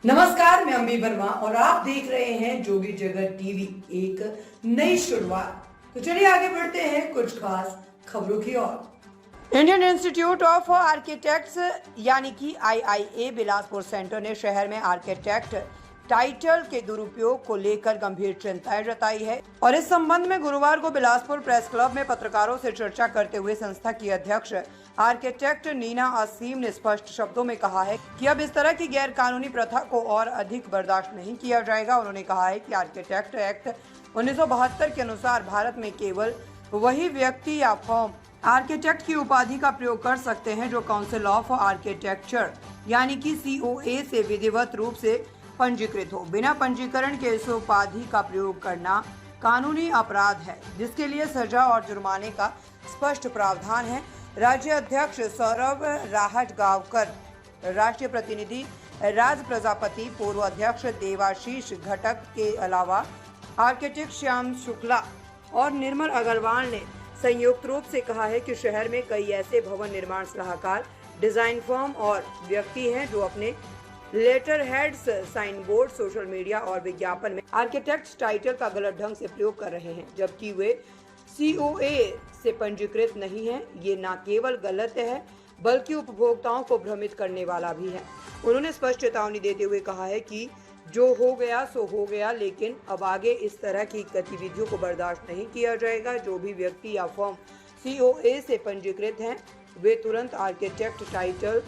नमस्कार, मैं अम्बी वर्मा और आप देख रहे हैं जोगी जगत टीवी। एक नई शुरुआत। तो चलिए आगे बढ़ते हैं कुछ खास खबरों की ओर। इंडियन इंस्टीट्यूट ऑफ आर्किटेक्ट्स यानी कि IIA बिलासपुर सेंटर ने शहर में आर्किटेक्ट टाइटल के दुरुपयोग को लेकर गंभीर चिंताएं जताई है और इस संबंध में गुरुवार को बिलासपुर प्रेस क्लब में पत्रकारों से चर्चा करते हुए संस्था की अध्यक्ष आर्किटेक्ट नीना असीम ने स्पष्ट शब्दों में कहा है कि अब इस तरह की गैर कानूनी प्रथा को और अधिक बर्दाश्त नहीं किया जाएगा। उन्होंने कहा है कि आर्किटेक्ट एक्ट 1972 के अनुसार भारत में केवल वही व्यक्ति या फर्म आर्किटेक्ट की उपाधि का प्रयोग कर सकते हैं जो काउंसिल ऑफ आर्किटेक्चर यानी कि COA से विधिवत रूप से पंजीकृत हो। बिना पंजीकरण के इस उपाधि का प्रयोग करना कानूनी अपराध है, जिसके लिए सजा और जुर्माने का स्पष्ट प्रावधान है। राज्य अध्यक्ष सौरभ राहटगांवकर, राष्ट्रीय प्रतिनिधि राज प्रजापति, पूर्व अध्यक्ष देवाशीष घटक के अलावा आर्किटेक्ट श्याम शुक्ला और निर्मल अग्रवाल ने संयुक्त रूप से कहा है कि शहर में कई ऐसे भवन निर्माण सलाहकार, डिजाइन फर्म और व्यक्ति हैं जो अपने letter heads, sign board, social media और विज्ञापन में आर्किटेक्ट टाइटल का गलत ढंग से प्रयोग कर रहे हैं, जबकि वे COA से पंजीकृत नहीं है। ये न केवल गलत है बल्कि उपभोक्ताओं को भ्रमित करने वाला भी है। उन्होंने स्पष्ट चेतावनी देते हुए कहा है कि जो हो गया सो हो गया, लेकिन अब आगे इस तरह की गतिविधियों को बर्दाश्त नहीं किया जाएगा। जो भी व्यक्ति या फर्म COA से पंजीकृत हैं वे तुरंत आर्किटेक्ट टाइटल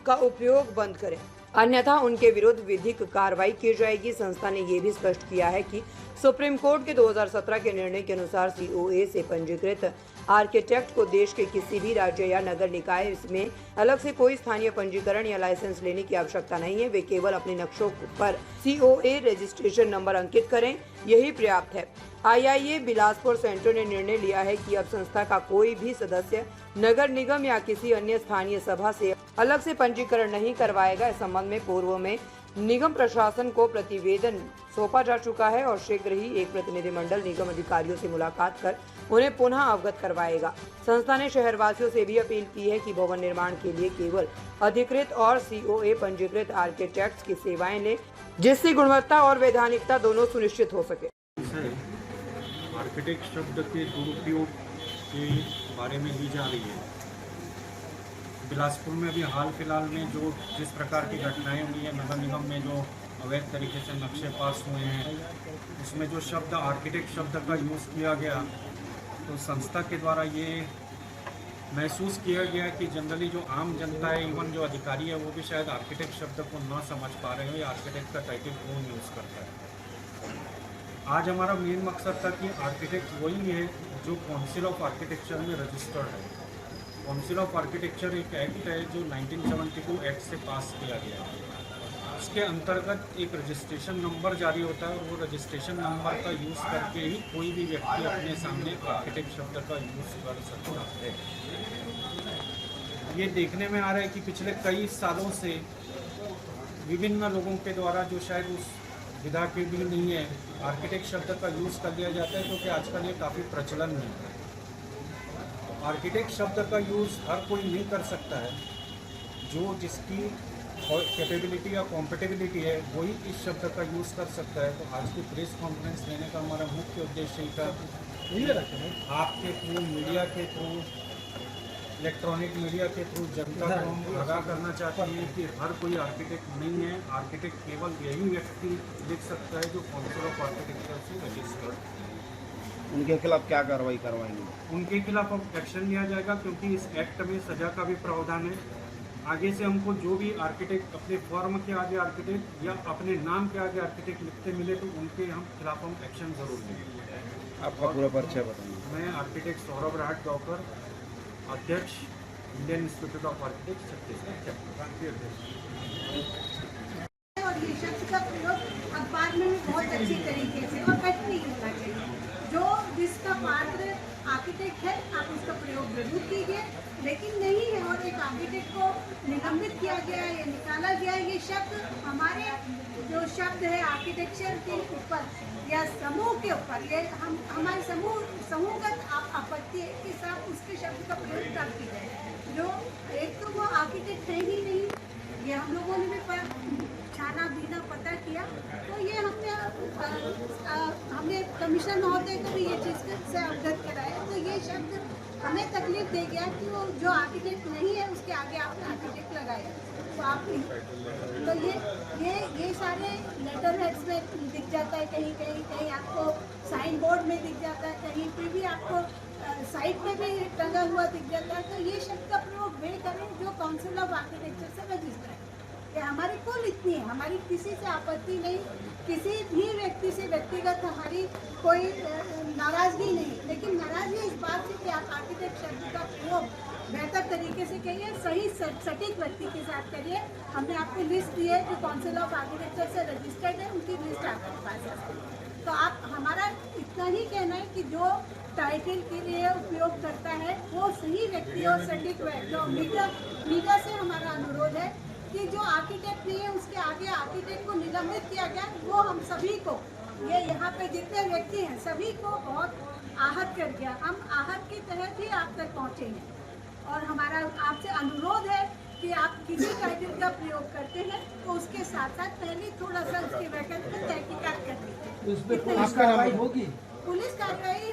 का उपयोग बंद करें, अन्यथा उनके विरुद्ध विधिक कार्रवाई की जाएगी। संस्था ने यह भी स्पष्ट किया है कि सुप्रीम कोर्ट के 2017 के निर्णय के अनुसार COA से पंजीकृत आर्किटेक्ट को देश के किसी भी राज्य या नगर निकाय इसमें अलग से कोई स्थानीय पंजीकरण या लाइसेंस लेने की आवश्यकता नहीं है। वे केवल अपने नक्शों पर COA रजिस्ट्रेशन नंबर अंकित करें, यही पर्याप्त है। IIA बिलासपुर सेंटर ने निर्णय लिया है कि अब संस्था का कोई भी सदस्य नगर निगम या किसी अन्य स्थानीय सभा से अलग से पंजीकरण नहीं करवाएगा। इस संबंध में पूर्व में निगम प्रशासन को प्रतिवेदन सौंपा जा चुका है और शीघ्र ही एक प्रतिनिधिमंडल निगम अधिकारियों से मुलाकात कर उन्हें पुनः अवगत करवाएगा। संस्था ने शहरवासियों से भी अपील की है कि भवन निर्माण के लिए केवल अधिकृत और COA पंजीकृत आर्किटेक्ट्स की सेवाएं लें, जिससे गुणवत्ता और वैधानिकता दोनों सुनिश्चित हो सके। आर्किटेक्ट शब्द के दुरुपयोग के बारे में ली जा रही है। बिलासपुर में अभी हाल फिलहाल में जो जिस प्रकार की घटनाएं हुई हैं, नगर निगम में जो अवैध तरीके से नक्शे पास हुए हैं, उसमें जो शब्द आर्किटेक्ट शब्द का यूज़ किया गया, तो संस्था के द्वारा ये महसूस किया गया कि जनरली जो आम जनता है, इवन जो अधिकारी है, वो भी शायद आर्किटेक्ट शब्द को न समझ पा रहे हो या आर्किटेक्ट का टाइटल कौन यूज़ करता है। आज हमारा मेन मकसद था कि आर्किटेक्ट वही है जो काउंसिल ऑफ आर्किटेक्चर में रजिस्टर्ड है। काउंसिल ऑफ आर्किटेक्चर एक एक्ट है जो 1972 एक्ट से पास किया गया है। उसके अंतर्गत एक रजिस्ट्रेशन नंबर जारी होता है और वो रजिस्ट्रेशन नंबर का यूज़ करके ही कोई भी व्यक्ति अपने सामने आर्किटेक्ट शब्द का यूज़ कर सकता है। ये देखने में आ रहा है कि पिछले कई सालों से विभिन्न लोगों के द्वारा जो शायद उस विधा के भी नहीं है, आर्किटेक्ट शब्द का यूज़ कर लिया जाता है, क्योंकि आजकल ये काफ़ी प्रचलन में है। आर्किटेक्ट शब्द का यूज़ हर कोई नहीं कर सकता है। जो जिसकी कैपेबिलिटी या कॉम्पेटेबिलिटी है वही इस शब्द का यूज़ कर सकता है। तो आज की प्रेस कॉन्फ्रेंस लेने का हमारा मुख्य उद्देश्य ही था, आपके थ्रू, मीडिया के थ्रू, इलेक्ट्रॉनिक मीडिया के थ्रू जनता को हम आगाह करना चाहते हैं कि हर कोई आर्किटेक्ट नहीं है। आर्किटेक्ट केवल यही व्यक्ति लिख सकता है जो काउंसिल ऑफ आर्किटेक्चर से रजिस्टर्ड। उनके खिलाफ क्या कार्रवाई करवाएंगे? उनके खिलाफ अब एक्शन लिया जाएगा, क्योंकि इस एक्ट में सजा का भी प्रावधान है। आगे से हमको जो भी आर्किटेक्ट अपने फॉर्म के आगे आर्किटेक्ट या अपने नाम के आगे आर्किटेक्ट लिखते मिले तो उनके खिलाफ हम एक्शन जरूर लेंगे। आपका पूरा परिचय बताइए। मैं आर्किटेक्ट सौरभ राहटगांवकर, अध्यक्ष Indian institute of architect Chhattisgarh. और ये शब्द का प्रयोग अखबार में भी बहुत अच्छी तरीके से और कट नहीं होना चाहिए। जो जिसका पात्र आर्किटेक्ट है आप उसका प्रयोग जरूर कीजिए, लेकिन नहीं है और एक आर्किटेक्ट को निलंबित किया गया है या निकाला गया है। ये शब्द हमारे जो शब्द है आर्किटेक्चर के ऊपर या समूह के ऊपर, ये हमारे समूहगत आपत्ति है कि सब उसके शब्द का प्रयोग तब की जाए। जो एक तो वो आर्किटेक्ट है ही नहीं, ये हम लोगों ने भी छाना बीना हमने कमिश्नर महोदय को भी ये चीज़ से अवगत कराया, तो ये शब्द हमें तकलीफ दे गया कि वो जो आर्किटेक्ट नहीं है उसके आगे आपने आर्किटेक्ट लगाया। तो आप तो ये सारे लेटर हेड्स में दिख जाता है, कहीं आपको साइन बोर्ड में दिख जाता है, कहीं पे भी आपको साइट पे भी टंगा हुआ दिख जाता है। तो ये शब्द का प्रयोग वे करें जो काउंसिल ऑफ आर्किटेक्चर से रजिस्टर है। कि हमारी कुल इतनी है, हमारी किसी से आपत्ति नहीं, किसी भी व्यक्ति से व्यक्तिगत हमारी कोई नाराज़गी नहीं, लेकिन नाराज़गी इस बात से कि आप आर्किटेक्ट शब्द का प्रयोग बेहतर तरीके से करिए, सही सटीक व्यक्ति के साथ करिए। हमने आपको लिस्ट दी है जो काउंसिल ऑफ आर्किटेक्चर से रजिस्टर्ड है, उनकी लिस्ट आपके पास है। तो आप हमारा इतना ही कहना है कि जो टाइटल के लिए उपयोग करता है वो सही व्यक्ति और सटीक व्यक्ति। मीडिया से हमारा अनुरोध है कि जो आर्किटेक्ट नहीं है उसके आगे आर्किटेक्ट को निलंबित किया गया, वो हम सभी को, ये यहाँ पे जितने व्यक्ति हैं सभी को बहुत आहत कर गया। हम आहत के तहत ही आप तक पहुँचे हैं और हमारा आपसे अनुरोध है कि आप किसी टाइटल का प्रयोग करते हैं तो उसके साथ साथ पहले थोड़ा सा उसके वैकल्पिक तहकीकात कर लीजिए। होगी पुलिस कार्रवाई,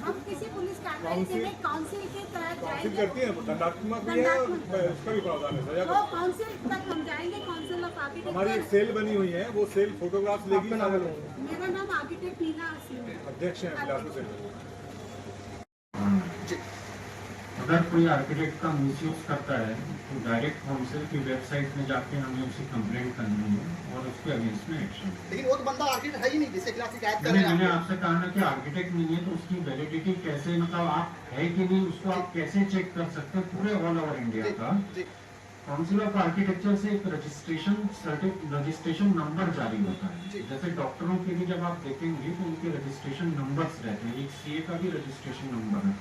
हम किसी पुलिस कार्रवाई के लिए काउंसिल के तहत जाएंगे, करती है, दंडात्मक भी है, इसका भी प्रावधान है सजा। वो काउंसिल तक हम जाएंगे, काउंसिल ऑफ आर्किटेक्ट। हमारी एक सेल बनी हुई है, वो सेल फोटोग्राफ्स लेगी। मेरा नाम आर्किटेक्ट मीना सिंह है, अध्यक्ष है बिलासपुर से। अगर कोई आर्किटेक्ट का मिसयूज करता है तो डायरेक्ट काउंसिल की वेबसाइट में जाके हमें उसकी कंप्लेंट करनी है और उसके अगेंस्ट में एक्शन। लेकिन वो तो बंदा आर्किटेक्ट है ही नहीं जिसके खिलाफ शिकायत कर रहे हैं। मैंने आपसे कहा ना कि आर्किटेक्ट नहीं है तो उसकी वैलिडिटी कैसे, मतलब आप है कि नहीं उसको आप कैसे चेक कर सकते हैं पूरे ऑल ओवर इंडिया का। काउंसिल ऑफ आर्किटेक्चर से एक रजिस्ट्रेशन नंबर जारी होता है। जैसे डॉक्टरों के लिए जब आप देखेंगे तो उनके रजिस्ट्रेशन नंबर्स रहते हैं, एक सीए का भी रजिस्ट्रेशन नंबर है।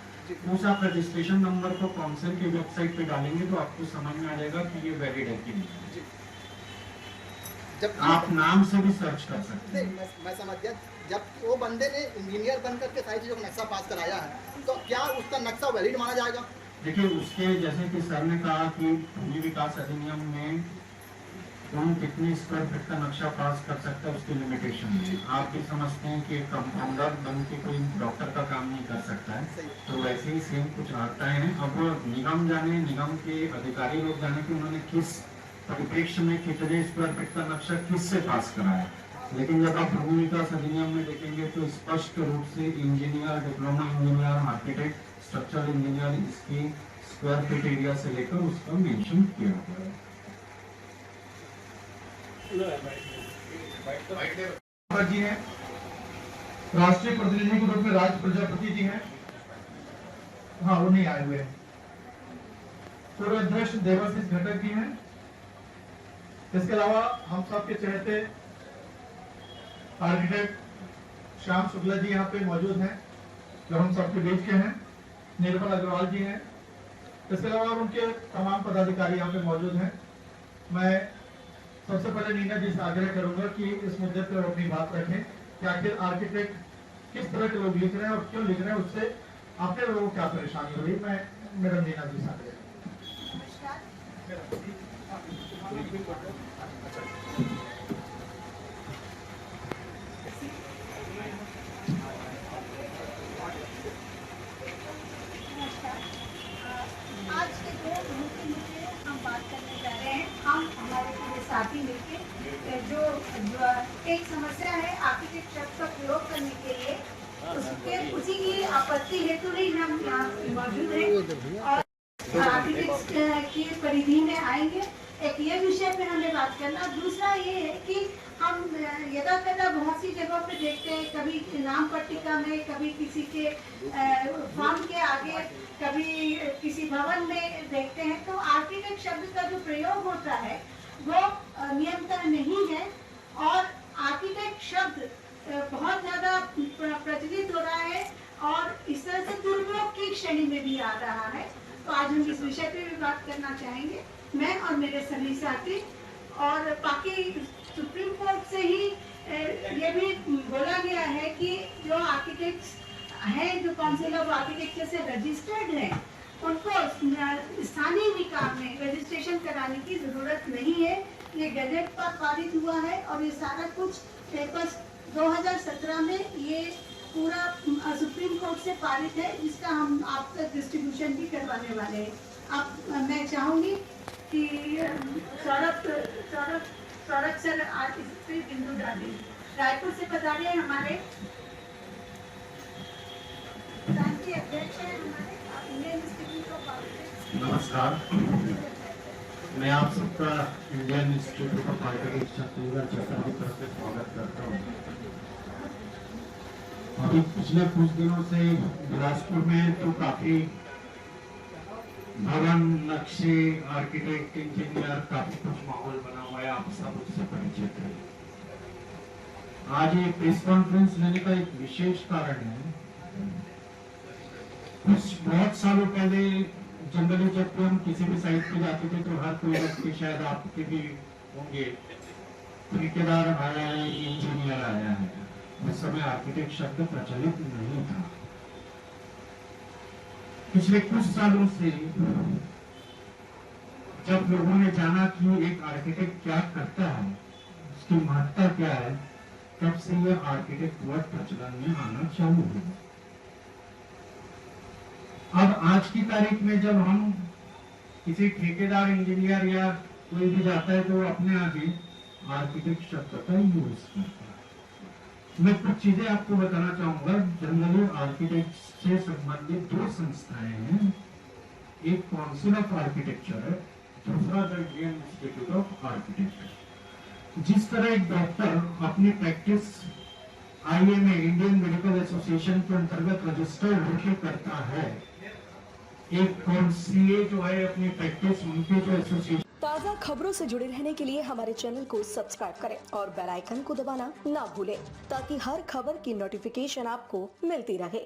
उस आप रजिस्ट्रेशन नंबर को काउंसिल की वेबसाइट पे डालेंगे तो आपको समझ में आ जाएगा कि ये वैलिड है कि नहीं। जब आप नाम से भी सर्च कर सकते हैं। मैं समझ गया, जब वो बंदे ने इंजीनियर बनकर के सारी चीजों का नक्शा पास कराया है तो क्या उसका नक्शा वैलिड माना जाएगा? देखिए उसके जैसे कि सर ने कहा कि भूमि विकास अधिनियम में कौन कितनी स्क्वायर फीट का नक्शा पास कर सकता है उसकी लिमिटेशन है। आप भी समझते हैं कि कंपाउंडर बन के कोई डॉक्टर का काम नहीं कर सकता है, तो वैसे ही सेम कुछ रहता है। अब निगम जाने, निगम के अधिकारी लोग जाने कि उन्होंने किस परिप्रेक्ष्य में कितने स्क्वायर फीट का नक्शा किससे पास कराया। लेकिन जब आप भूमि विकास अधिनियम में देखेंगे तो स्पष्ट रूप से engineer, diploma engineer, architect, structural engineer इसकी स्क्वायर फीट एरिया से लेकर उसका मेंशन किया गया है। जी हैं, राष्ट्रीय प्रतिनिधि के रूप में राज प्रजापति जी हैं, हाँ वो नहीं आए हुए हैं। पूर्व अध्यक्ष देवाशीष घटक जी हैं। इसके अलावा हम सबके चहेते आर्किटेक्ट श्याम शुक्ला जी यहाँ पे मौजूद हैं जो हम सबके बीच के हैं। निर्मल अग्रवाल जी हैं। इसके अलावा उनके तमाम पदाधिकारी यहाँ पे मौजूद हैं। मैं सबसे पहले नीना जी से आग्रह करूंगा कि इस मुद्दे पर अपनी बात रखें कि आखिर आर्किटेक्ट किस तरह के लोग लिख रहे हैं और क्यों लिख रहे हैं, उससे आपके लोगों को क्या परेशानी हो रही है। मैं मैडम नीना जी से आग्रह। आज के जो मुख्य मुद्दे हम बात करने जा रहे हैं, हम हमारे पूरे साथी मिलकर जो एक समस्या है आर्किटेक्ट शब्द का प्रयोग करने के लिए, उसी की आपत्ति हेतु ही हम यहाँ मौजूद हैं और आर्किटेक्ट की परिधि में आएंगे। एक ये विषय पे हमें बात करना। दूसरा ये है कि हम यदा कदा बहुत सी जगहों पे देखते हैं, कभी नाम पट्टिका में, कभी किसी के फॉर्म के आगे, कभी किसी भवन में देखते हैं, तो आर्किटेक्ट शब्द का जो प्रयोग होता है वो नियमतः नहीं है और आर्किटेक्ट शब्द बहुत ज़्यादा प्रचलित हो रहा है और इस तरह से दुर्प्रयोग की श्रेणी में भी आ रहा है। तो आज हम इस विषय पे भी बात करना चाहेंगे, मैं और मेरे सभी साथी। और बाकी सुप्रीम कोर्ट से ही ये भी बोला गया है कि जो आर्किटेक्ट्स हैं जो काउंसिल ऑफ आर्किटेक्चर से रजिस्टर्ड हैं उनको स्थानीय निकाय में रजिस्ट्रेशन कराने की जरूरत नहीं है। ये गजट पर पारित हुआ है और ये सारा कुछ पेपर्स 2017 में ये पूरा सुप्रीम कोर्ट से पारित है, जिसका हम आप तक डिस्ट्रीब्यूशन भी करवाने वाले हैं। अब मैं चाहूँगी कि सौरभ सर आज इस पे बिंदु डालें। रायपुर से पधारे हैं हमारे प्रांतीय अध्यक्ष हैं हमारे इंडियन इंस्टीट्यूट ऑफ आर्किटेक्ट्स। नमस्कार, मैं आप सबका Indian institute of architecture Chhattisgarh छत्तर की तरफ से स्वागत करता हूँ। अभी पिछले कुछ दिनों से बिलासपुर में तो काफी भवन नक्शे आर्किटेक्ट इंजीनियर काफी कुछ माहौल बना हुआ है, आप सब उससे परिचित हैं। आज ये प्रेस कॉन्फ्रेंस लेने का एक विशेष कारण है, कुछ बहुत सालों पहले जनरली जब हम किसी भी साइट पे जाते थे तो हर कोई व्यक्ति, शायद आपके भी होंगे, ठेकेदार आया है, इंजीनियर आया है। उस समय आर्किटेक्ट शब्द प्रचलित नहीं था। पिछले कुछ सालों से जब लोगों ने जाना कि एक आर्किटेक्ट क्या करता है, उसकी महत्ता क्या है, तब से यह आर्किटेक्ट वर्ड प्रचलन में आना चालू हुआ। अब आज की तारीख में जब हम किसी ठेकेदार इंजीनियर या कोई भी जाता है तो अपने आगे आर्किटेक्ट शब्द का यूज करता है। मैं कुछ चीजें आपको बताना चाहूंगा। जनरली आर्किटेक्ट से संबंधित दो संस्थाएं हैं, एक काउंसिल ऑफ आर्किटेक्चर है, दूसरा the Indian institute of architecture. जिस तरह एक डॉक्टर अपनी practice IMA Indian medical association के अंतर्गत रजिस्टर्ड होकर करता है, एक CA जो है अपनी प्रैक्टिस उनके जो एसोसिएशन। ताज़ा खबरों से जुड़े रहने के लिए हमारे चैनल को सब्सक्राइब करें और बेल आइकन को दबाना ना भूलें, ताकि हर खबर की नोटिफिकेशन आपको मिलती रहे।